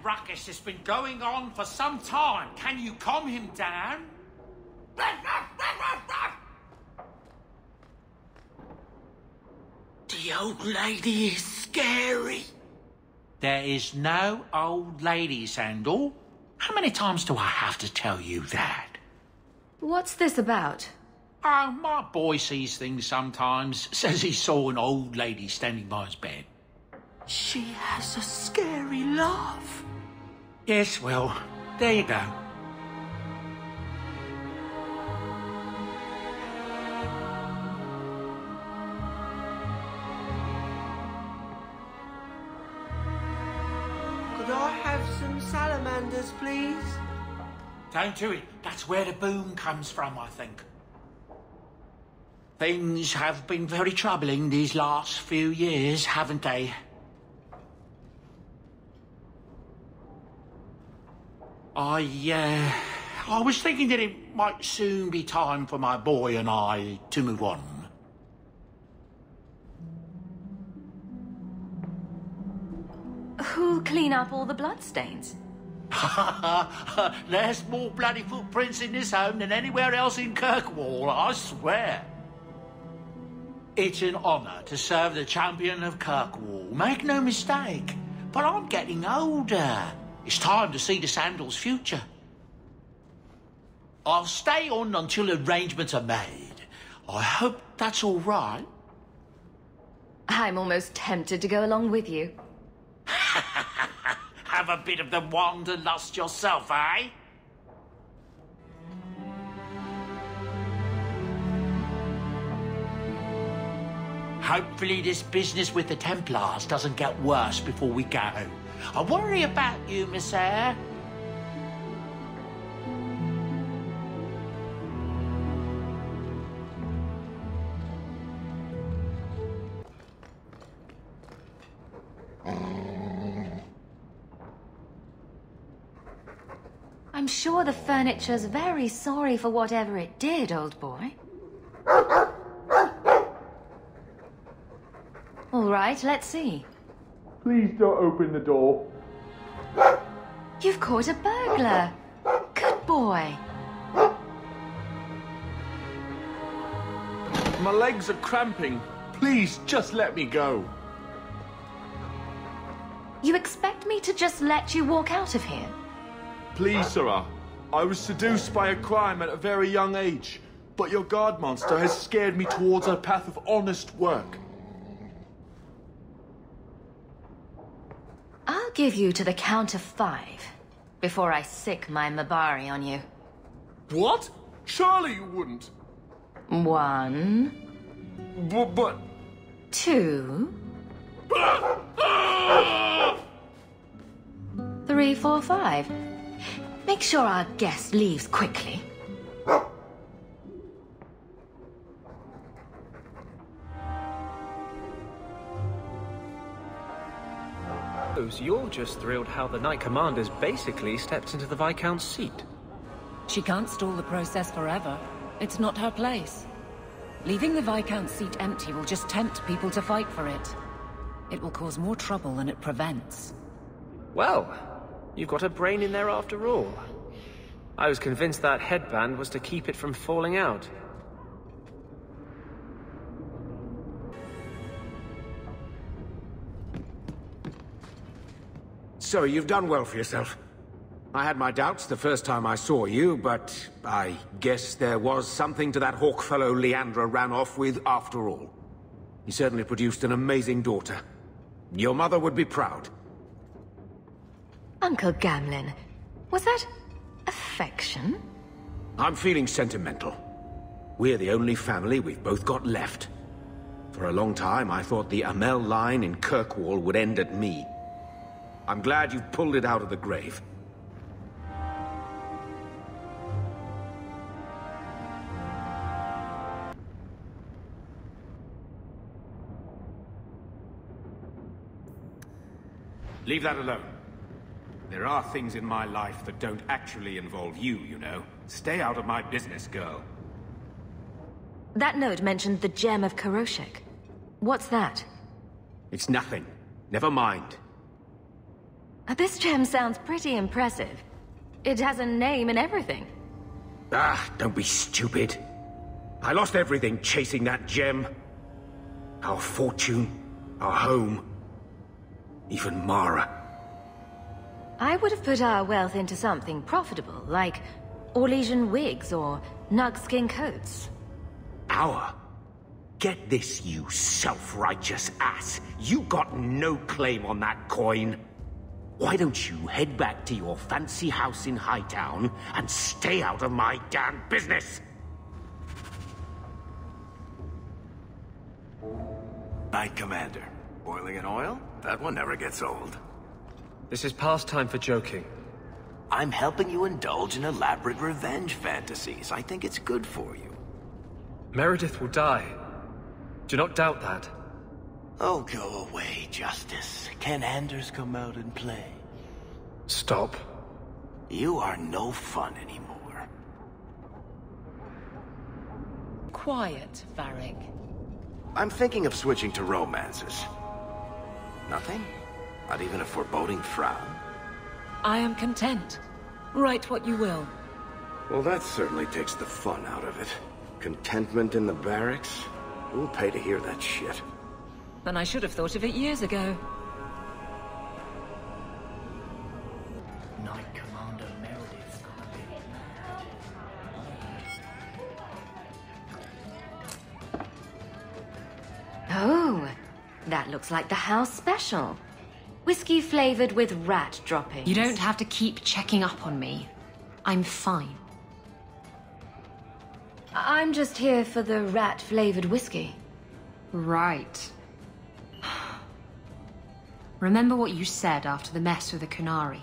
ruckus has been going on for some time. Can you calm him down? The old lady is scary. There is no old lady, Sandal. How many times do I have to tell you that? What's this about? Oh, my boy sees things sometimes. Says he saw an old lady standing by his bed. She has a scary laugh. Yes, well, there you go. Could I have some salamanders, please? Don't do it. That's where the boom comes from, I think. Things have been very troubling these last few years, haven't they? I was thinking that it might soon be time for my boy and I to move on. Who'll clean up all the bloodstains? There's more bloody footprints in this home than anywhere else in Kirkwall, I swear. It's an honour to serve the champion of Kirkwall, make no mistake. But I'm getting older. It's time to see the Sandal's future. I'll stay on until arrangements are made. I hope that's all right. I'm almost tempted to go along with you. Have a bit of the wanderlust yourself, eh? Hopefully this business with the Templars doesn't get worse before we go. I worry about you, Miss Eyre. I'm sure the furniture's very sorry for whatever it did, old boy. All right, let's see. Please don't open the door. You've caught a burglar. Good boy. My legs are cramping. Please, just let me go. You expect me to just let you walk out of here? Please, sirrah. I was seduced by a crime at a very young age, but your guard monster has scared me towards a path of honest work. I'll give you to the count of 5 before I sick my Mabari on you. What? Surely you wouldn't. 1, But... 2, 3, 4, 5. Make sure our guest leaves quickly. So you're just thrilled how the Knight Commander's basically stepped into the Viscount's seat. She can't stall the process forever. It's not her place. Leaving the Viscount's seat empty will just tempt people to fight for it. It will cause more trouble than it prevents. Well, you've got a brain in there after all. I was convinced that headband was to keep it from falling out. So, you've done well for yourself. I had my doubts the first time I saw you, but I guess there was something to that Hawke fellow Leandra ran off with after all. He certainly produced an amazing daughter. Your mother would be proud. Uncle Gamlin, was that affection? I'm feeling sentimental. We're the only family we've both got left. For a long time, I thought the Amel line in Kirkwall would end at me. I'm glad you've pulled it out of the grave. Leave that alone. There are things in my life that don't actually involve you, you know. Stay out of my business, girl. That note mentioned the gem of Karoshek. What's that? It's nothing. Never mind. This gem sounds pretty impressive. It has a name and everything. Ah, don't be stupid. I lost everything chasing that gem. Our fortune, our home, even Mara. I would have put our wealth into something profitable, like Orlesian wigs or nugskin coats. Our? Get this, you self-righteous ass. You got no claim on that coin. Why don't you head back to your fancy house in Hightown and stay out of my damn business? Knight Commander. Boiling in oil? That one never gets old. This is past time for joking. I'm helping you indulge in elaborate revenge fantasies. I think it's good for you. Meredith will die. Do not doubt that. Oh, go away, Justice. Can Anders come out and play? Stop. You are no fun anymore. Quiet, Varric. I'm thinking of switching to romances. Nothing? Not even a foreboding frown? I am content. Write what you will. Well, that certainly takes the fun out of it. Contentment in the barracks? Who'll pay to hear that shit? Then I should have thought of it years ago. Knight Commander Meredith's gonna be mad. Oh, that looks like the house special. Whiskey flavored with rat droppings. You don't have to keep checking up on me. I'm fine. I'm just here for the rat flavored whiskey. Right. Remember what you said after the mess with the Kunari.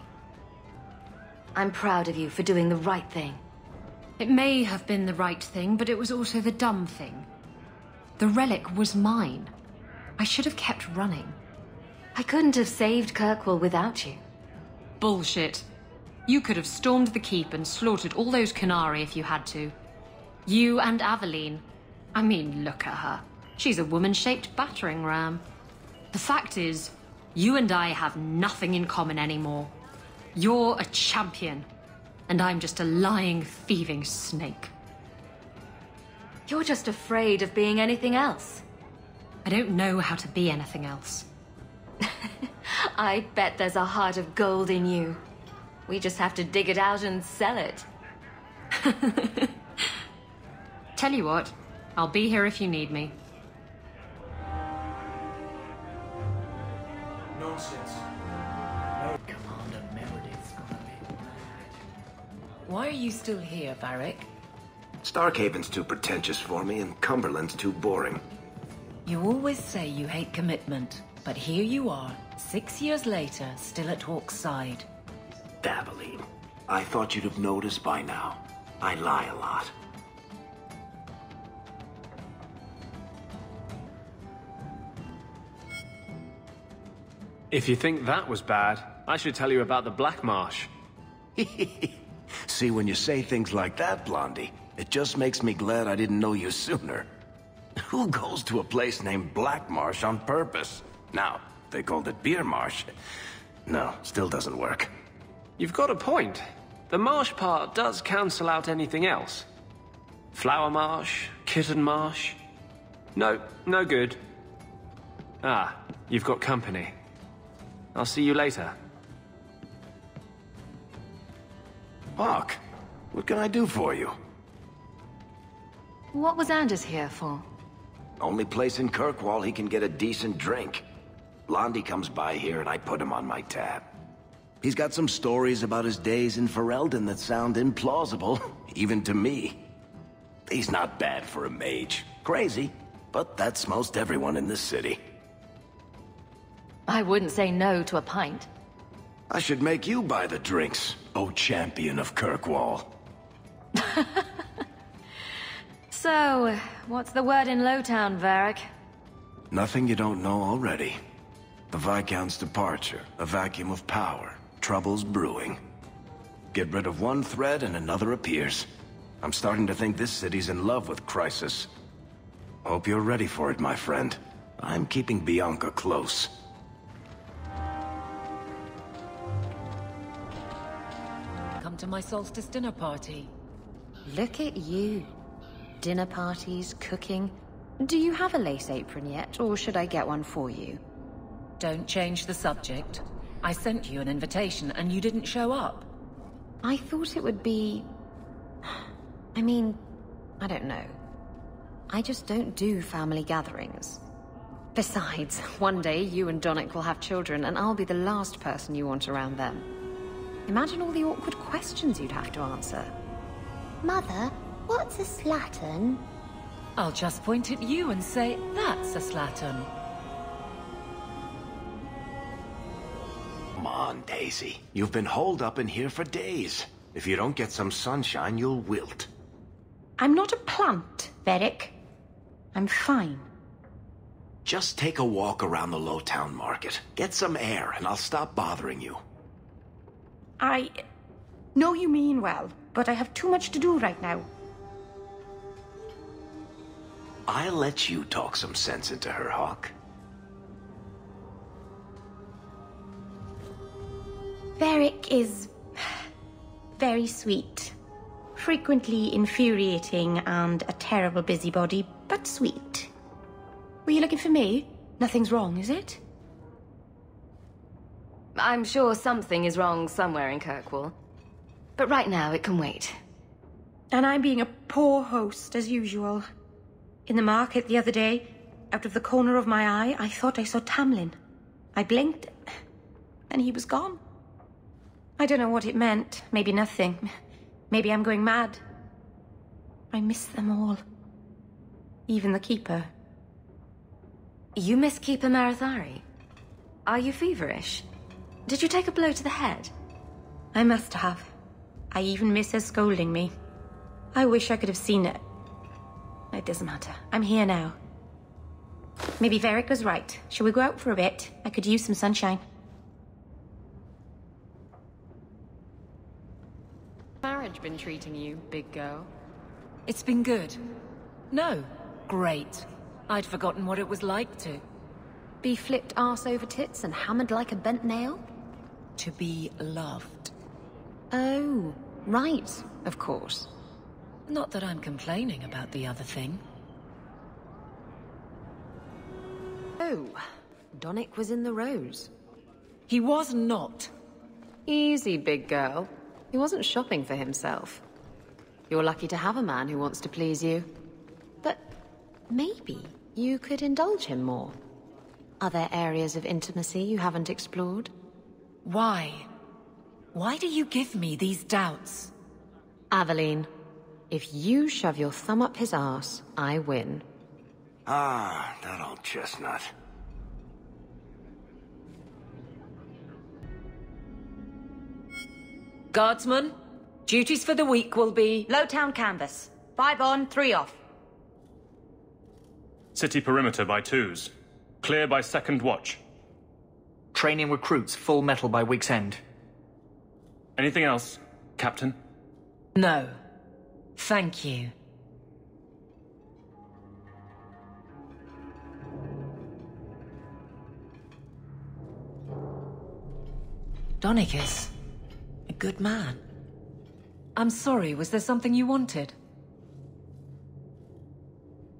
I'm proud of you for doing the right thing. It may have been the right thing, but it was also the dumb thing. The relic was mine. I should have kept running. I couldn't have saved Kirkwall without you. Bullshit. You could have stormed the keep and slaughtered all those Kunari if you had to. You and Aveline. I mean, look at her. She's a woman-shaped battering ram. The fact is, you and I have nothing in common anymore. You're a champion, and I'm just a lying, thieving snake. You're just afraid of being anything else. I don't know how to be anything else. I bet there's a heart of gold in you. We just have to dig it out and sell it. Tell you what, I'll be here if you need me. Nonsense. Commander Meredith's gonna be mad. Why are you still here, Varric? Starkhaven's too pretentious for me, and Cumberland's too boring. You always say you hate commitment, but here you are, 6 years later, still at Hawke's side. Aveline, I thought you'd have noticed by now. I lie a lot. If you think that was bad, I should tell you about the Black Marsh. See, when you say things like that, Blondie, it just makes me glad I didn't know you sooner. Who goes to a place named Black Marsh on purpose? Now, if they called it Beer Marsh. No, still doesn't work. You've got a point. The marsh part does cancel out anything else. Flower Marsh, Kitten Marsh. No, no good. Ah, you've got company. I'll see you later. Hawke, what can I do for you? What was Anders here for? Only place in Kirkwall he can get a decent drink. Blondie comes by here and I put him on my tab. He's got some stories about his days in Ferelden that sound implausible, even to me. He's not bad for a mage. Crazy, but that's most everyone in this city. I wouldn't say no to a pint. I should make you buy the drinks, oh champion of Kirkwall. So, what's the word in Lowtown, Varric? Nothing you don't know already. The Viscount's departure, a vacuum of power, troubles brewing. Get rid of one thread and another appears. I'm starting to think this city's in love with Crisis. Hope you're ready for it, my friend. I'm keeping Bianca close. come to my solstice dinner party? Look at you. Dinner parties, cooking. Do you have a lace apron yet, or should I get one for you? Don't change the subject. I sent you an invitation and you didn't show up. I thought it would be... I mean, I don't know. I just don't do family gatherings. Besides, one day you and Donick will have children and I'll be the last person you want around them. Imagine all the awkward questions you'd have to answer. Mother, what's a slattern? I'll just point at you and say, that's a slattern. Come on, Daisy. You've been holed up in here for days. If you don't get some sunshine, you'll wilt. I'm not a plant, Varric. I'm fine. Just take a walk around the Lowtown Market. Get some air, and I'll stop bothering you. I know you mean well, but I have too much to do right now. I'll let you talk some sense into her, Hawke. Varric is very sweet. Frequently infuriating and a terrible busybody, but sweet. Were you looking for me? Nothing's wrong, is it? I'm sure something is wrong somewhere in Kirkwall. But right now, it can wait. And I'm being a poor host, as usual. In the market the other day, out of the corner of my eye, I thought I saw Tamlin. I blinked, and he was gone. I don't know what it meant. Maybe nothing. Maybe I'm going mad. I miss them all. Even the Keeper. You miss Keeper Marathari? Are you feverish? Did you take a blow to the head? I must have. I even miss her scolding me. I wish I could have seen it. It doesn't matter. I'm here now. Maybe Varric was right. Shall we go out for a bit? I could use some sunshine. Marriage been treating you, big girl? It's been good. No, great. I'd forgotten what it was like to. Be flipped arse over tits and hammered like a bent nail? To be loved. Oh, right, of course. Not that I'm complaining about the other thing. Oh, Donick was in the Rose. He was not. Easy, big girl. He wasn't shopping for himself. You're lucky to have a man who wants to please you. But maybe you could indulge him more. Are there areas of intimacy you haven't explored? Why? Why do you give me these doubts? Aveline, if you shove your thumb up his arse, I win. Ah, that old chestnut. Guardsman, duties for the week will be... Lowtown canvas. 5 on, 3 off. City perimeter by 2s. Clear by 2nd watch. Training recruits full metal by week's end. Anything else, Captain? No. Thank you. Donick is a good man. I'm sorry, was there something you wanted?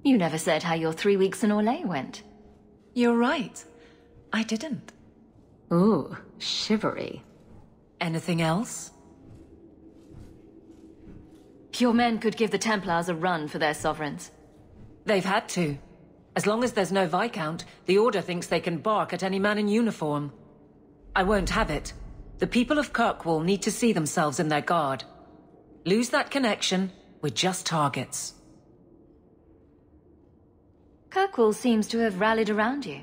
You never said how your 3 weeks in Orlais went. You're right. I didn't. Ooh, shivery. Anything else? Your men could give the Templars a run for their sovereigns. They've had to. As long as there's no Viscount, the Order thinks they can bark at any man in uniform. I won't have it. The people of Kirkwall need to see themselves in their guard. Lose that connection, we're just targets. Kirkwall seems to have rallied around you.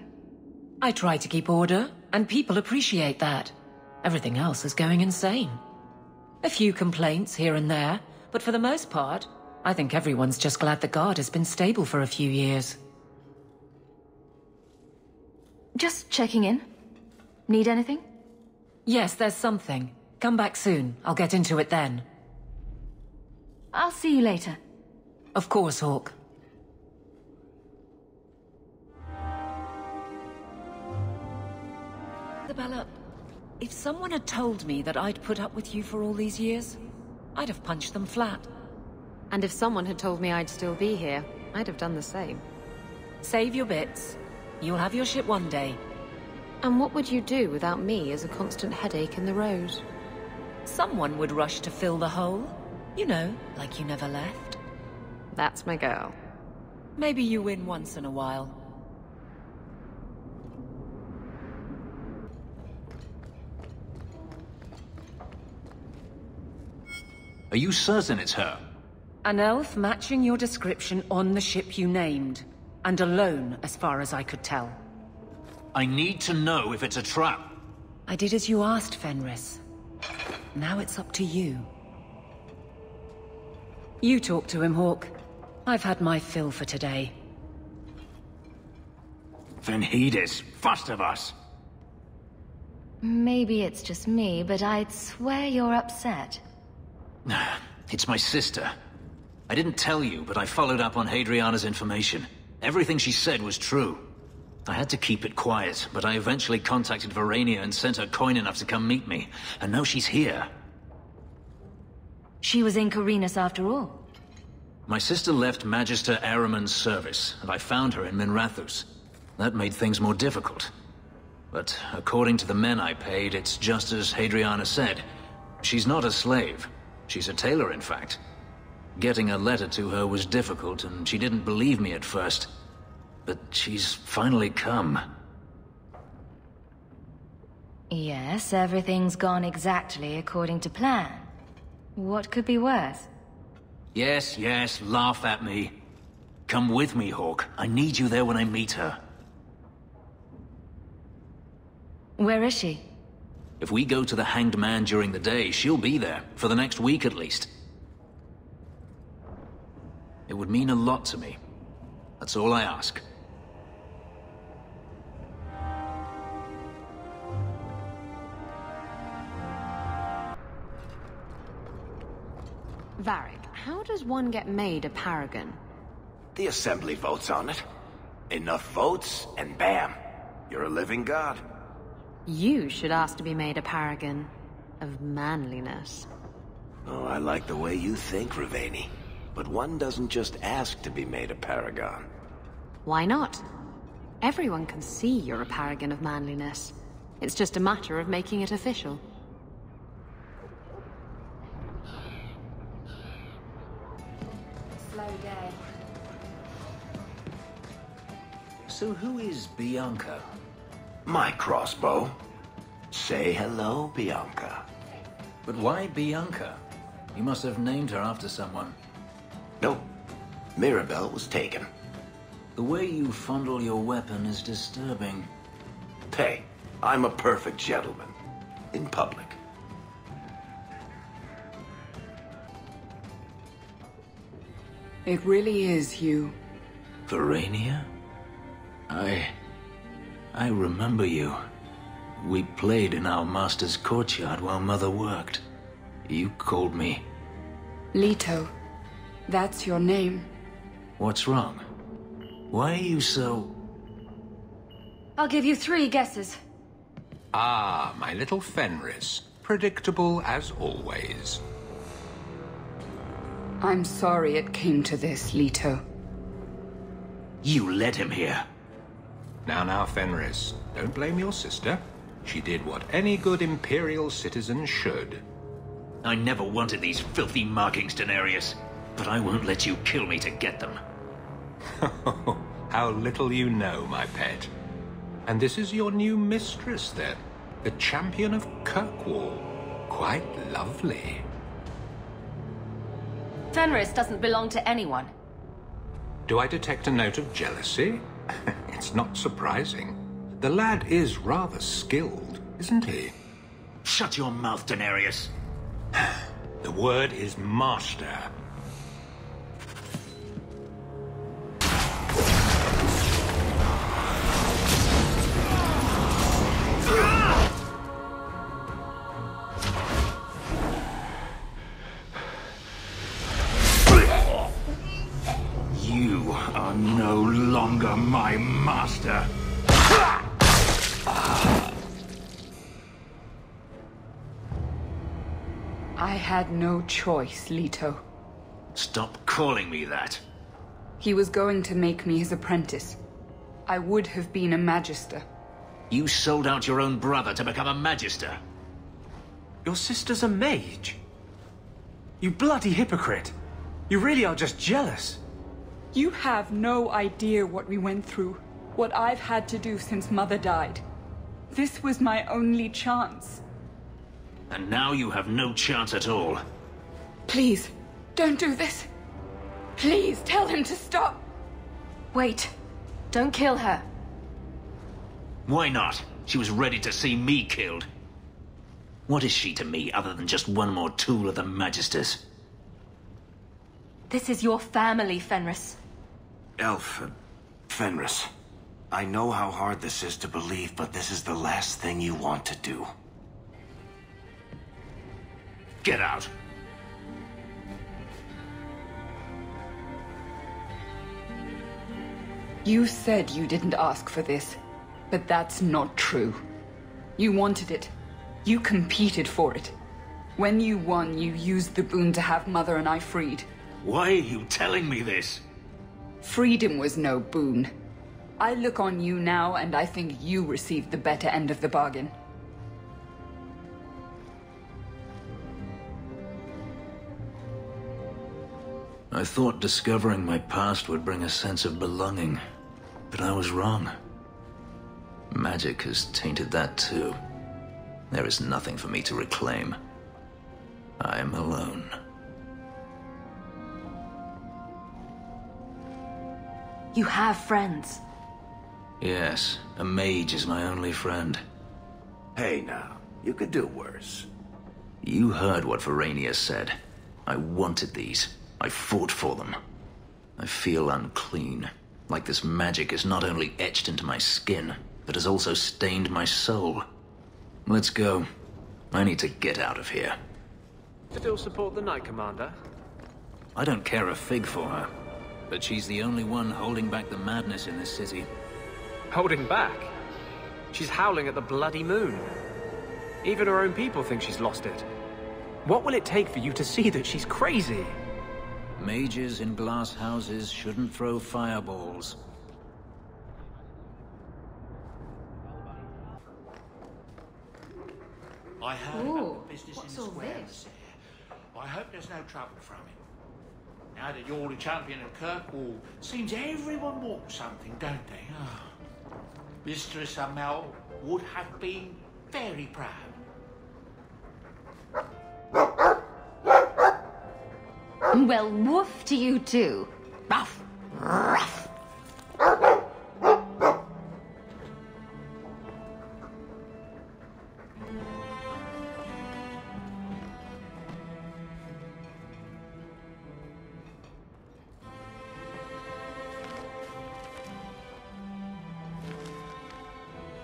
I try to keep order, and people appreciate that. Everything else is going insane. A few complaints here and there, but for the most part, I think everyone's just glad the guard has been stable for a few years. Just checking in. Need anything? Yes, there's something. Come back soon. I'll get into it then. I'll see you later. Of course, Hawke. The bell up. If someone had told me that I'd put up with you for all these years, I'd have punched them flat. And if someone had told me I'd still be here, I'd have done the same. Save your bits. You'll have your ship one day. And what would you do without me as a constant headache in the road? Someone would rush to fill the hole. You know, like you never left. That's my girl. Maybe you win once in a while. Are you certain it's her? An elf matching your description on the ship you named. And alone, as far as I could tell. I need to know if it's a trap. I did as you asked, Fenris. Now it's up to you. You talk to him, Hawke. I've had my fill for today. Venhedis, first of us. Maybe it's just me, but I'd swear you're upset. It's my sister. I didn't tell you, but I followed up on Hadriana's information. Everything she said was true. I had to keep it quiet, but I eventually contacted Verania and sent her coin enough to come meet me. And now she's here. She was in Corinus after all. My sister left Magister Ahriman's service, and I found her in Minrathous. That made things more difficult. But according to the men I paid, it's just as Hadriana said. She's not a slave. She's a tailor, in fact. Getting a letter to her was difficult, and she didn't believe me at first. But she's finally come. Yes, everything's gone exactly according to plan. What could be worse? Yes, yes, laugh at me. Come with me, Hawke. I need you there when I meet her. Where is she? If we go to the Hanged Man during the day, she'll be there, for the next week at least. It would mean a lot to me. That's all I ask. Varric, how does one get made a paragon? The Assembly votes on it. Enough votes, and bam, you're a living god. You should ask to be made a paragon of manliness. Oh, I like the way you think, Ravani. But one doesn't just ask to be made a paragon. Why not? Everyone can see you're a paragon of manliness. It's just a matter of making it official. Slow day. So who is Bianca? My crossbow. Say hello, Bianca. But why Bianca? You must have named her after someone. Nope. Mirabelle was taken. The way you fondle your weapon is disturbing. Hey, I'm a perfect gentleman. In public. It really is you. Verania? I remember you. We played in our master's courtyard while Mother worked. You called me. Leto. That's your name. What's wrong? Why are you so... I'll give you 3 guesses. Ah, my little Fenris. Predictable as always. I'm sorry it came to this, Leto. You led him here. Now, Fenris. Don't blame your sister. She did what any good Imperial citizen should. I never wanted these filthy markings, Daenerys. But I won't let you kill me to get them. How little you know, my pet. And this is your new mistress, then? The champion of Kirkwall. Quite lovely. Fenris doesn't belong to anyone. Do I detect a note of jealousy? It's not surprising. The lad is rather skilled, isn't he? Shut your mouth, Daenerys. The word is master. You are no longer my master. I had no choice, Leto. Stop calling me that. He was going to make me his apprentice. I would have been a magister. You sold out your own brother to become a magister. Your sister's a mage? You bloody hypocrite. You really are just jealous. You have no idea what we went through, what I've had to do since Mother died. This was my only chance. And now you have no chance at all. Please, don't do this. Please, tell him to stop. Wait. Don't kill her. Why not? She was ready to see me killed. What is she to me other than just one more tool of the Magisters? This is your family, Fenris. Elf, Fenris. I know how hard this is to believe, but this is the last thing you want to do. Get out. You said you didn't ask for this, but that's not true. You wanted it. You competed for it. When you won, you used the boon to have Mother and I freed. Why are you telling me this? Freedom was no boon. I look on you now, and I think you received the better end of the bargain. I thought discovering my past would bring a sense of belonging, but I was wrong. Magic has tainted that too. There is nothing for me to reclaim. I am alone. You have friends. Yes, a mage is my only friend. Hey now, you could do worse. You heard what Verania said. I wanted these. I fought for them. I feel unclean, like this magic is not only etched into my skin, but has also stained my soul. Let's go. I need to get out of here. Still support the Knight Commander? I don't care a fig for her, but she's the only one holding back the madness in this city. Holding back? She's howling at the bloody moon. Even her own people think she's lost it. What will it take for you to see that she's crazy? Mages in glass houses shouldn't throw fireballs. I heard about the business what's in the all square this? here. I hope there's no trouble from him. Now that you're the champion of Kirkwall, seems everyone wants something, don't they? Oh. Mistress Amel would have been very proud. Well, woof to you too. Ruff. Ruff.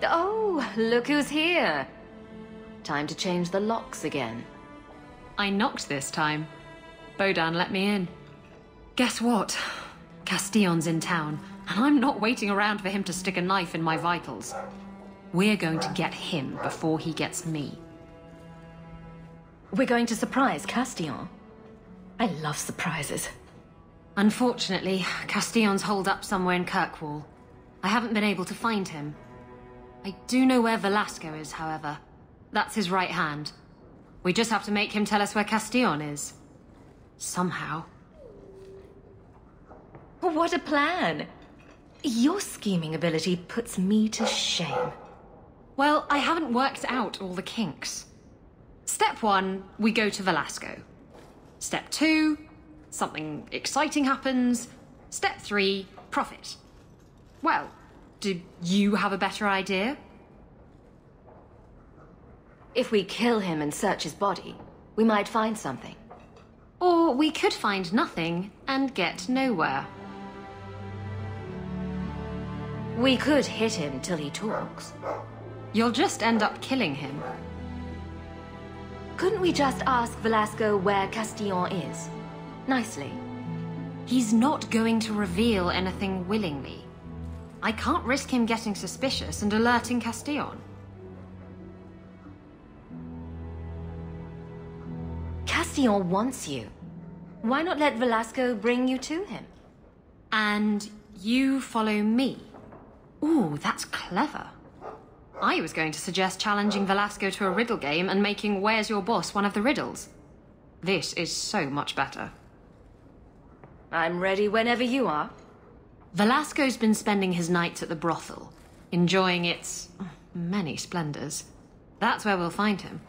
Oh, look who's here. Time to change the locks again. I knocked this time. Bodan let me in. Guess what? Castillon's in town, and I'm not waiting around for him to stick a knife in my vitals. We're going to get him before he gets me. We're going to surprise Castillon. I love surprises. Unfortunately, Castillon's holed up somewhere in Kirkwall. I haven't been able to find him. I do know where Velasco is, however. That's his right hand. We just have to make him tell us where Castillon is. Somehow. What a plan! Your scheming ability puts me to shame. Well, I haven't worked out all the kinks. Step 1, we go to Velasco. Step 2, something exciting happens. Step 3, profit. Well, do you have a better idea? If we kill him and search his body, we might find something. Or we could find nothing and get nowhere. We could hit him till he talks. You'll just end up killing him. Couldn't we just ask Velasco where Castillon is? Nicely. He's not going to reveal anything willingly. I can't risk him getting suspicious and alerting Castillon. Castillon wants you. Why not let Velasco bring you to him? And you follow me? Ooh, that's clever. I was going to suggest challenging Velasco to a riddle game and making Where's Your Boss one of the riddles. This is so much better. I'm ready whenever you are. Velasco's been spending his nights at the brothel, enjoying its many splendors. That's where we'll find him.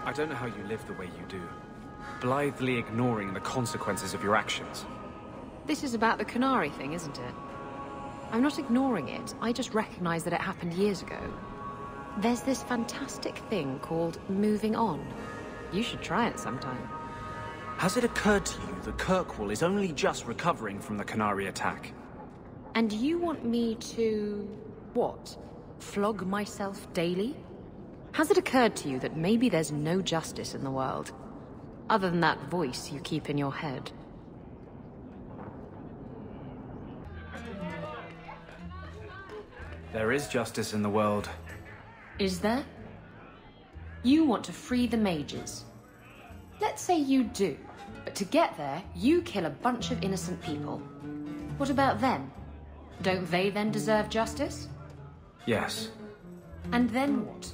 I don't know how you live the way you do, blithely ignoring the consequences of your actions. This is about the Canary thing, isn't it? I'm not ignoring it, I just recognize that it happened years ago. There's this fantastic thing called moving on. You should try it sometime. Has it occurred to you that Kirkwall is only just recovering from the Canary attack? And you want me to... what? Flog myself daily? Has it occurred to you that maybe there's no justice in the world? Other than that voice you keep in your head? There is justice in the world. Is there? You want to free the mages. Let's say you do, but to get there, you kill a bunch of innocent people. What about them? Don't they then deserve justice? Yes. And then what?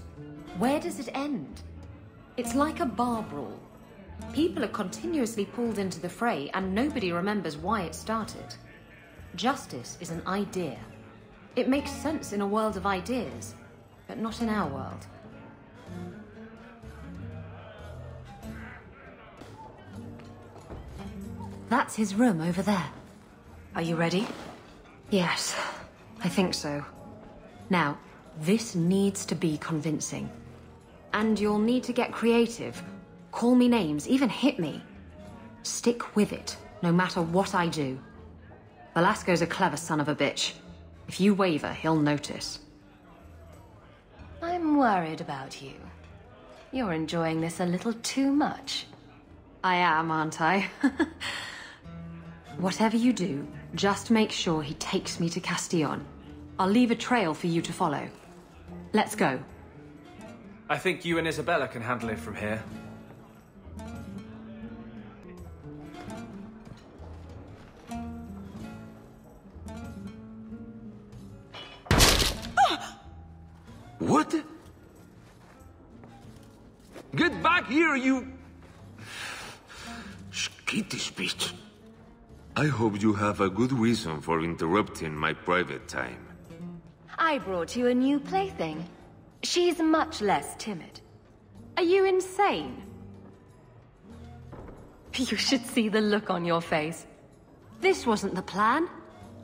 Where does it end? It's like a bar brawl. People are continuously pulled into the fray and nobody remembers why it started. Justice is an idea. It makes sense in a world of ideas, but not in our world. That's his room over there. Are you ready? Yes, I think so. Now, this needs to be convincing. And you'll need to get creative. Call me names, even hit me. Stick with it, no matter what I do. Velasco's a clever son of a bitch. If you waver, he'll notice. I'm worried about you. You're enjoying this a little too much. I am, aren't I? Whatever you do, just make sure he takes me to Castillon. I'll leave a trail for you to follow. Let's go. I think you and Isabella can handle it from here. What? Get back here, you... skittish bitch. I hope you have a good reason for interrupting my private time. I brought you a new plaything. She's much less timid. Are you insane? You should see the look on your face. This wasn't the plan.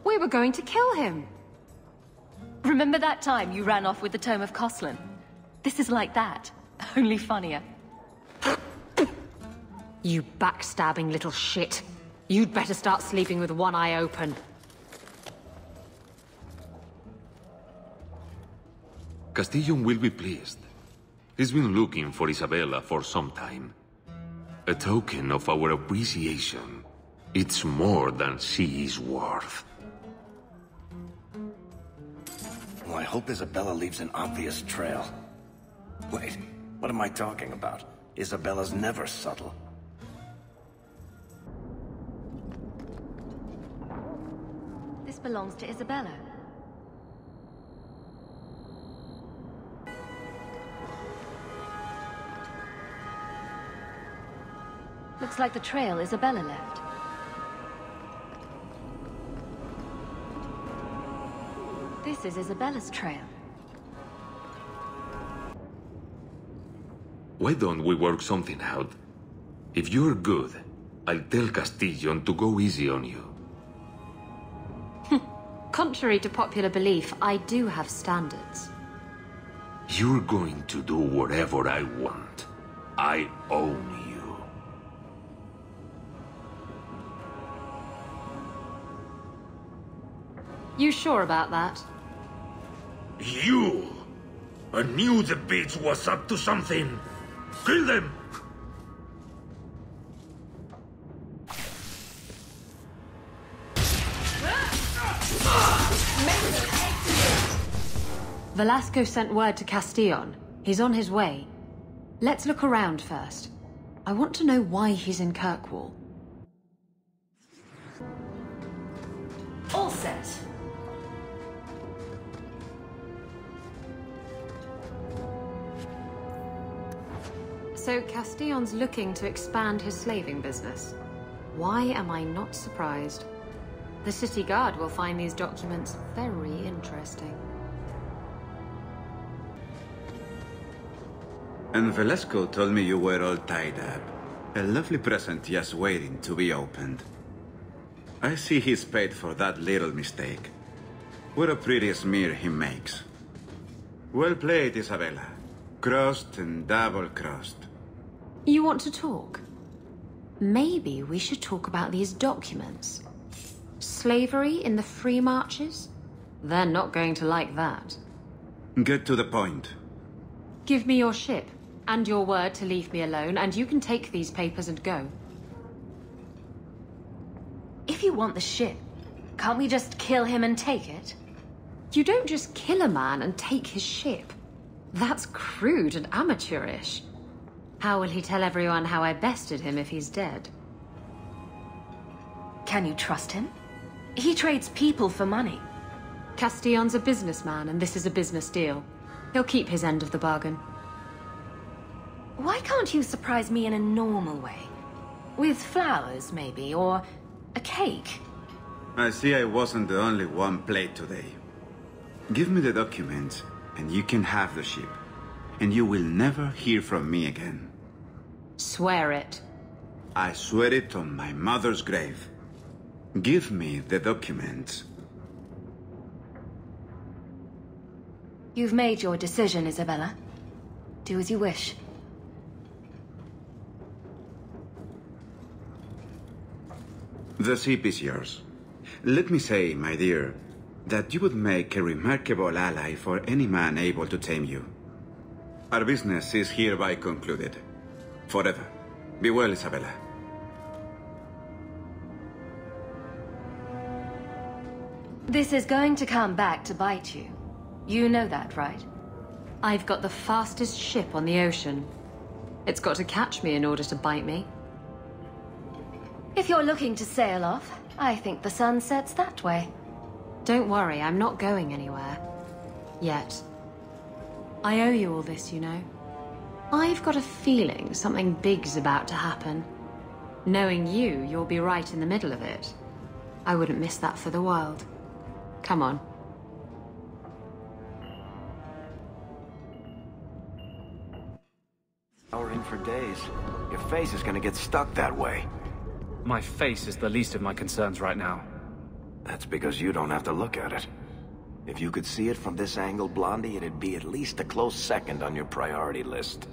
We were going to kill him. Remember that time you ran off with the Tome of Coslin? This is like that, only funnier. You backstabbing little shit. You'd better start sleeping with one eye open. Castillon will be pleased. He's been looking for Isabella for some time. A token of our appreciation. It's more than she is worth. Oh, I hope Isabella leaves an obvious trail. Wait, what am I talking about? Isabella's never subtle. This belongs to Isabella. Looks like the trail Isabella left. This is Isabella's trail. Why don't we work something out? If you're good, I'll tell Castillon to go easy on you. Contrary to popular belief, I do have standards. You're going to do whatever I want. I own you. You sure about that? You! I knew the bitch was up to something! Kill them! Velasco sent word to Castillon. He's on his way. Let's look around first. I want to know why he's in Kirkwall. All set. So Castillon's looking to expand his slaving business. Why am I not surprised? The city guard will find these documents very interesting. And Velasco told me you were all tied up. A lovely present just waiting to be opened. I see he's paid for that little mistake. What a pretty smear he makes. Well played, Isabella. Crossed and double-crossed. You want to talk? Maybe we should talk about these documents. Slavery in the free marches? They're not going to like that. Get to the point. Give me your ship, and your word to leave me alone, and you can take these papers and go. If you want the ship, can't we just kill him and take it? You don't just kill a man and take his ship. That's crude and amateurish. How will he tell everyone how I bested him if he's dead? Can you trust him? He trades people for money. Castillon's a businessman, and this is a business deal. He'll keep his end of the bargain. Why can't you surprise me in a normal way? With flowers, maybe, or a cake? I see I wasn't the only one played today. Give me the documents, and you can have the ship. And you will never hear from me again. Swear it. I swear it on my mother's grave. Give me the documents. You've made your decision, Isabella. Do as you wish. The ship is yours. Let me say, my dear, that you would make a remarkable ally for any man able to tame you. Our business is hereby concluded. Forever. Be well, Isabella. This is going to come back to bite you. You know that, right? I've got the fastest ship on the ocean. It's got to catch me in order to bite me. If you're looking to sail off, I think the sun sets that way. Don't worry, I'm not going anywhere. Yet. I owe you all this, you know. I've got a feeling something big's about to happen. Knowing you, you'll be right in the middle of it. I wouldn't miss that for the world. Come on. Or in for days. Your face is gonna get stuck that way. My face is the least of my concerns right now. That's because you don't have to look at it. If you could see it from this angle, Blondie, it'd be at least a close second on your priority list.